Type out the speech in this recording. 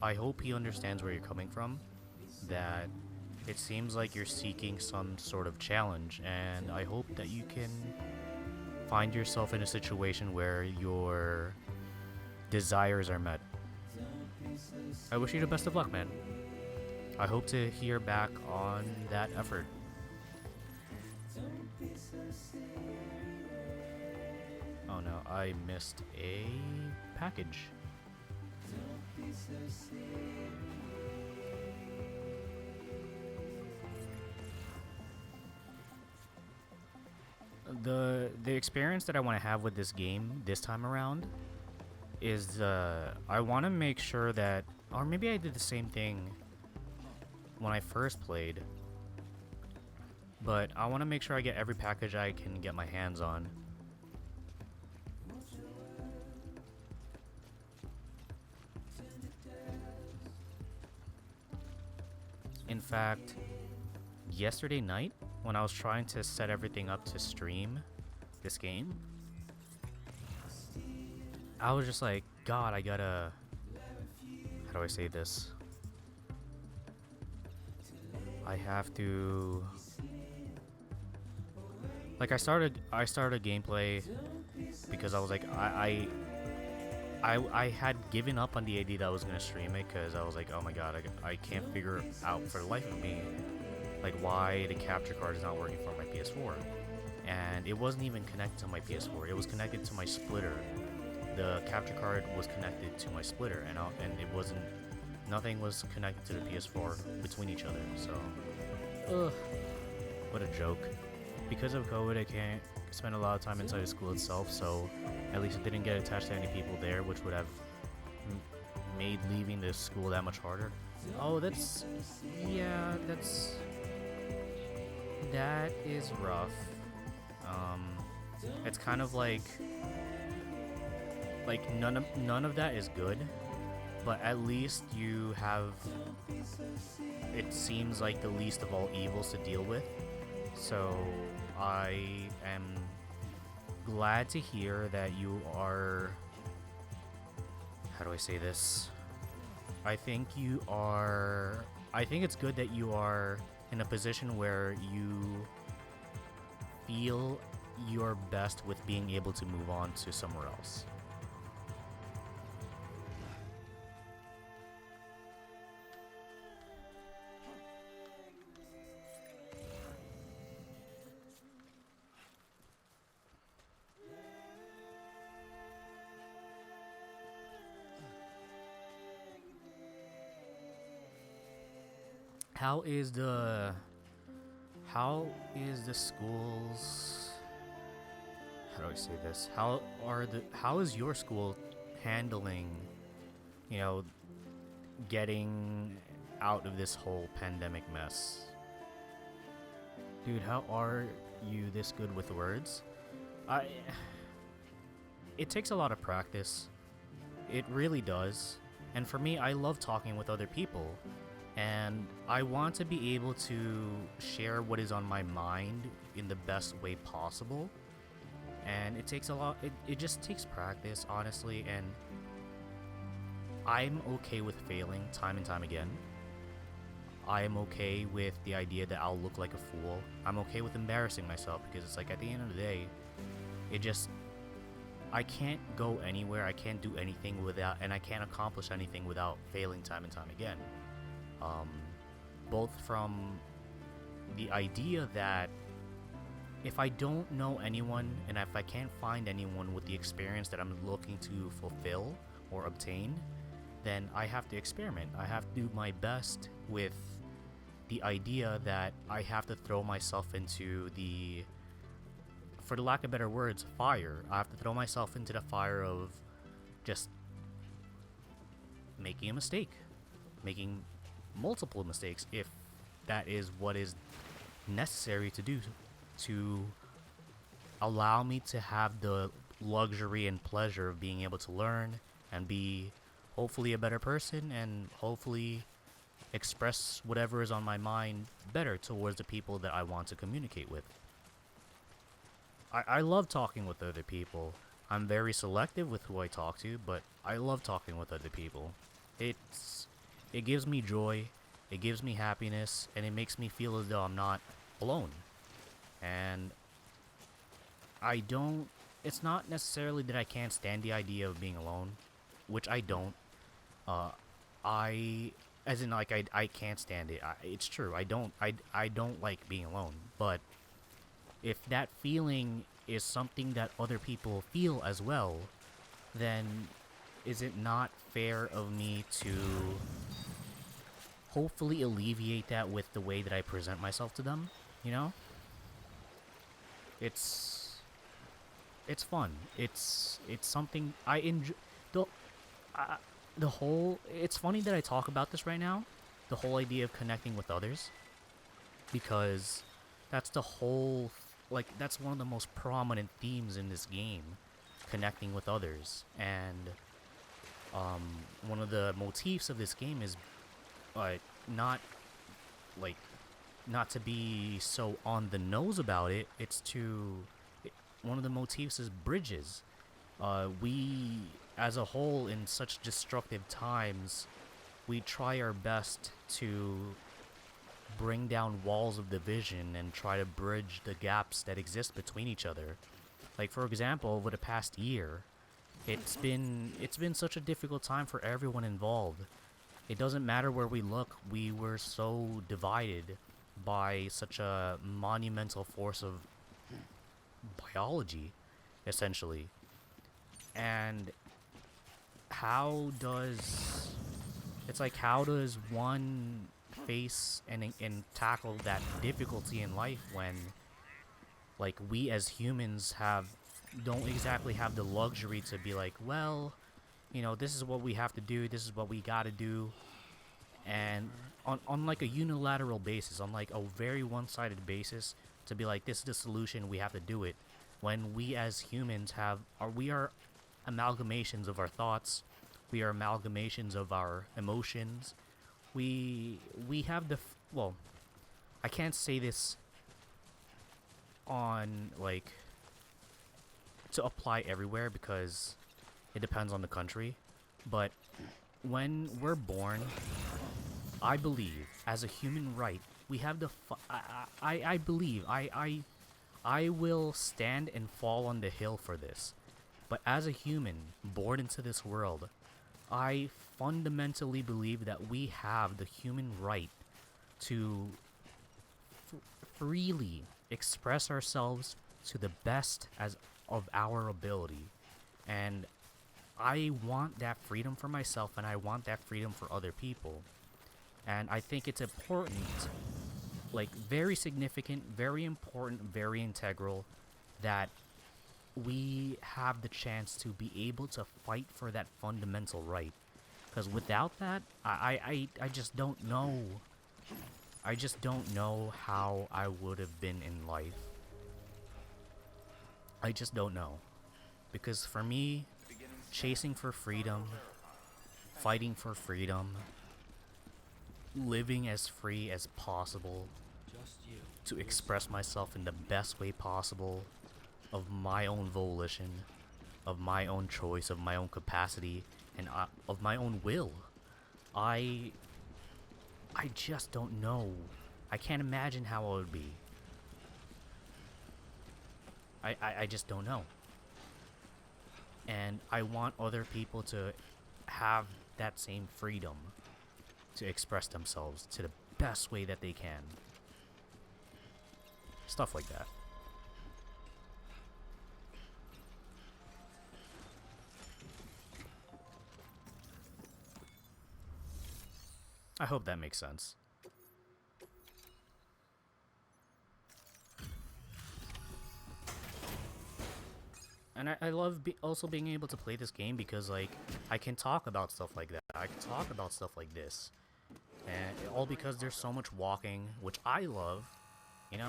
I hope he understands where you're coming from, that it seems like you're seeking some sort of challenge, and I hope that you can find yourself in a situation where your desires are met. I wish you the best of luck, man. I hope to hear back on that effort. Oh no, I missed a package. The experience that I want to have with this game this time around is I want to make sure that, or maybe I did the same thing when I first played, but I want to make sure I get every package I can get my hands on. In fact, yesterday night, when I was trying to set everything up to stream this game, I was just like, God, I gotta... How do I say this? I have to... Like, I started gameplay because I was like, I had given up on the idea that I was gonna stream it because I was like, oh my god, I can't figure out for the life of me, like, why the capture card is not working for my PS4. And it wasn't even connected to my PS4, it was connected to my splitter. The capture card was connected to my splitter, and it wasn't, nothing was connected to the PS4 between each other, so, ugh, what a joke. Because of COVID, I can't spend a lot of time inside the school itself, so at least I didn't get attached to any people there, which would have made leaving the school that much harder. Oh, that's... yeah, that is rough. It's kind of like none of that is good, but at least you have, it seems like, the least of all evils to deal with. So I am glad to hear that you are, how do I say this? I think it's good that you are in a position where you feel your best with being able to move on to somewhere else. How is the schools, how do I say this? How is your school handling, you know, getting out of this whole pandemic mess? Dude, how are you this good with words? It takes a lot of practice. It really does. And for me, I love talking with other people. And I want to be able to share what is on my mind in the best way possible. And it takes a lot, it just takes practice, honestly, and I'm okay with failing time and time again. I am okay with the idea that I'll look like a fool. I'm okay with embarrassing myself, because it's like, at the end of the day, I can't go anywhere, I can't do anything without, and I can't accomplish anything without failing time and time again. Both from the idea that if I don't know anyone, and if I can't find anyone with the experience that I'm looking to fulfill or obtain, then I have to experiment. I have to do my best with the idea that I have to throw myself into the, for the lack of better words, fire. I have to throw myself into the fire of just making a mistake, making multiple mistakes, if that is what is necessary to do to allow me to have the luxury and pleasure of being able to learn and be hopefully a better person, and hopefully express whatever is on my mind better towards the people that I want to communicate with. I love talking with other people. I'm very selective with who I talk to, but I love talking with other people. it gives me joy, it gives me happiness, and it makes me feel as though I'm not alone. And I don't. It's not necessarily that I can't stand the idea of being alone, which I don't. Uh, I, as in like I can't stand it. It's true. I don't like being alone. But if that feeling is something that other people feel as well, then is it not fair of me to hopefully alleviate that with the way that I present myself to them? You know, it's it's fun. It's something I enjoy. The uh, the whole. It's funny that I talk about this right now. The whole idea of connecting with others, because that's the whole. Like that's one of the most prominent themes in this game, connecting with others, and um, one of the motifs of this game is, not like not to be so on the nose about it. It's to one of the motifs is bridges. We, as a whole, in such destructive times, we try our best to bring down walls of division and try to bridge the gaps that exist between each other. Like for example, over the past year, it's been such a difficult time for everyone involved. It doesn't matter where we look, we were so divided by such a monumental force of biology, essentially. And how does how does one face and tackle that difficulty in life when like we as humans have don't exactly have the luxury to be like, well, this is what we have to do, this is what we got to do, and on like a unilateral basis, on like a very one-sided basis, to be like, this is the solution, we have to do it, when we as humans we are amalgamations of our thoughts, we are amalgamations of our emotions, we have well, I can't say this on like to apply everywhere because it depends on the country, but when we're born, I believe as a human right, we have I believe I will stand and fall on the hill for this. But as a human born into this world, I fundamentally believe that we have the human right to freely express ourselves to the best as of our ability. And I want that freedom for myself, and I want that freedom for other people. And I think it's important, like very significant, very important, very integral, that we have the chance to be able to fight for that fundamental right. Because without that, I just don't know. I just don't know how I would have been in life. I just don't know. Because for me, chasing for freedom, fighting for freedom, living as free as possible, to express myself in the best way possible, of my own volition, of my own choice, of my own capacity, and of my own will. I just don't know. I can't imagine how I would be. I just don't know. And I want other people to have that same freedom to express themselves to the best way that they can. Stuff like that. I hope that makes sense. And I love also being able to play this game because, like, I can talk about stuff like that. I can talk about stuff like this. And all because there's so much walking, which I love, you know?